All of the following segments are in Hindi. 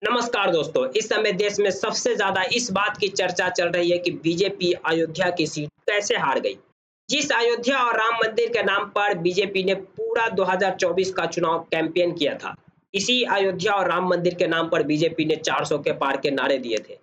नमस्कार दोस्तों, इस समय देश में सबसे ज़्यादा इस बात की चर्चा चल रही है कि बीजेपी अयोध्या की सीट कैसे हार गई। जिस अयोध्या और राम मंदिर के नाम पर बीजेपी ने पूरा 2024 का चुनाव कैंपेन किया था, इसी अयोध्या और राम मंदिर के नाम पर बीजेपी ने 400 के पार के नारे दिए थे।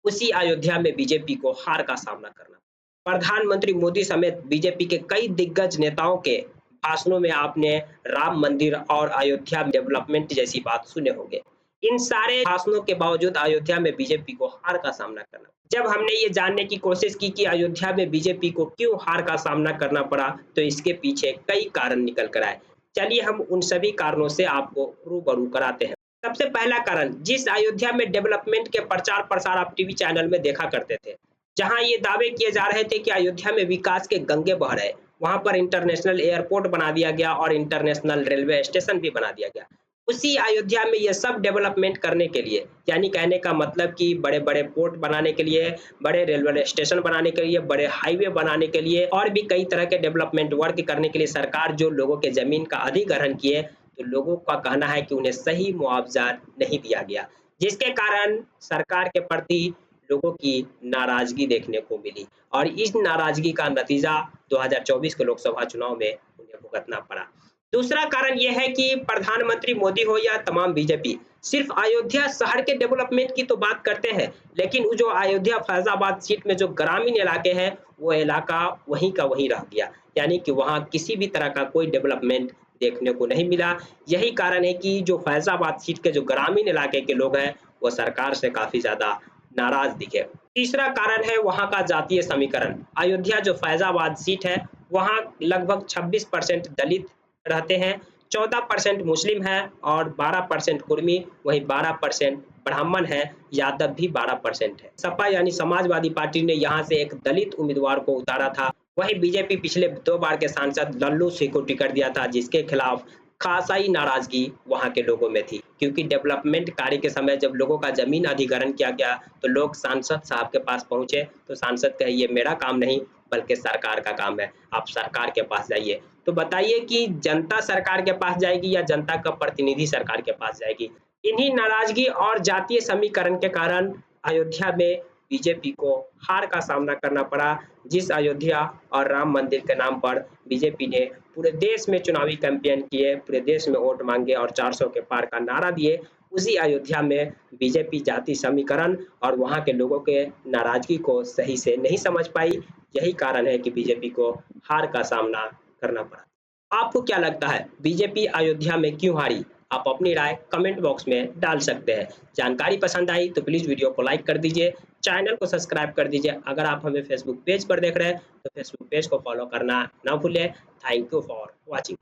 उसी अयोध्या में बीजेपी को हार का सामना करना। प्रधानमंत्री मोदी समेत बीजेपी के कई दिग्गज नेताओं के भाषणों में आपने राम मंदिर और अयोध्या डेवलपमेंट जैसी बात सुने होंगे। इन सारे भाषणों के बावजूद अयोध्या में बीजेपी को हार का सामना करना। जब हमने ये जानने की कोशिश की कि अयोध्या में बीजेपी को क्यों हार का सामना करना पड़ा, तो इसके पीछे कई कारण निकल कर आए। चलिए हम उन सभी कारणों से आपको रूबरू कराते हैं। सबसे पहला कारण, जिस अयोध्या में डेवलपमेंट के प्रचार-प्रसार आप टीवी चैनल में देखा करते थे, जहाँ ये दावे किए जा रहे थे कि अयोध्या में विकास के गंगे बह रहे, वहाँ पर इंटरनेशनल एयरपोर्ट बना दिया गया और इंटरनेशनल रेलवे स्टेशन भी बना दिया गया। उसी अयोध्या में ये सब डेवलपमेंट करने के लिए, यानी कहने का मतलब कि बड़े-बड़े पोर्ट बनाने के लिए, बड़े रेलवे स्टेशन बनाने के लिए, बड़े हाईवे बनाने के लिए और भी कई तरह के डेवलपमेंट वर्क करने के लिए सरकार जो लोगों के ज़मीन का अधिग्रहण किए, तो लोगों का कहना है कि उन्हें सही मुआवज़ा नहीं दिया गया, जिसके कारण सरकार के प्रति लोगों की नाराज़गी देखने को मिली और इस नाराज़गी का नतीजा 2024 के लोकसभा चुनाव में उन्हें भुगतना पड़ा। दूसरा कारण ये है कि प्रधानमंत्री मोदी हो या तमाम बीजेपी, सिर्फ अयोध्या शहर के डेवलपमेंट की तो बात करते हैं, लेकिन वो जो अयोध्या फैज़ाबाद सीट में जो ग्रामीण इलाके हैं, वो इलाका वहीं का वहीं रह गया। यानी कि वहाँ किसी भी तरह का कोई डेवलपमेंट देखने को नहीं मिला। यही कारण है कि जो फैज़ाबाद सीट के जो ग्रामीण इलाके के लोग हैं, वो सरकार से काफ़ी ज़्यादा नाराज़ दिखे। तीसरा कारण है वहाँ का जातीय समीकरण। अयोध्या जो फैज़ाबाद सीट है, वहाँ लगभग 26% दलित रहते हैं, 14% मुस्लिम है और 12% कुर्मी, वहीं 12% ब्राह्मण है, यादव भी 12% है। सपा यानी समाजवादी पार्टी ने यहाँ से एक दलित उम्मीदवार को उतारा था। वहीं बीजेपी पिछले 2 बार के सांसद लल्लू सिंह को टिकट दिया था, जिसके खिलाफ खासा ही नाराज़गी वहाँ के लोगों में थी। क्योंकि डेवलपमेंट कार्य के समय जब लोगों का ज़मीन अधिग्रहण किया गया, तो लोग सांसद साहब के पास पहुँचे, तो सांसद कहे ये मेरा काम नहीं, बल्कि सरकार का काम है, आप सरकार के पास जाइए। तो बताइए कि जनता सरकार के पास जाएगी या जनता का प्रतिनिधि सरकार के पास जाएगी? इन्हीं नाराज़गी और जातीय समीकरण के कारण अयोध्या में बीजेपी को हार का सामना करना पड़ा। जिस अयोध्या और राम मंदिर के नाम पर बीजेपी ने पूरे देश में चुनावी कैंपेन किए, पूरे देश में वोट माँगे और 400 के पार का नारा दिए, उसी अयोध्या में बीजेपी जाति समीकरण और वहाँ के लोगों के नाराज़गी को सही से नहीं समझ पाई। यही कारण है कि बीजेपी को हार का सामना करना पड़ा। आपको क्या लगता है बीजेपी अयोध्या में क्यों हारी? आप अपनी राय कमेंट बॉक्स में डाल सकते हैं। जानकारी पसंद आई तो प्लीज़ वीडियो को लाइक कर दीजिए, चैनल को सब्सक्राइब कर दीजिए। अगर आप हमें फेसबुक पेज पर देख रहे हैं तो फेसबुक पेज को फॉलो करना ना भूलें। Thank you for watching.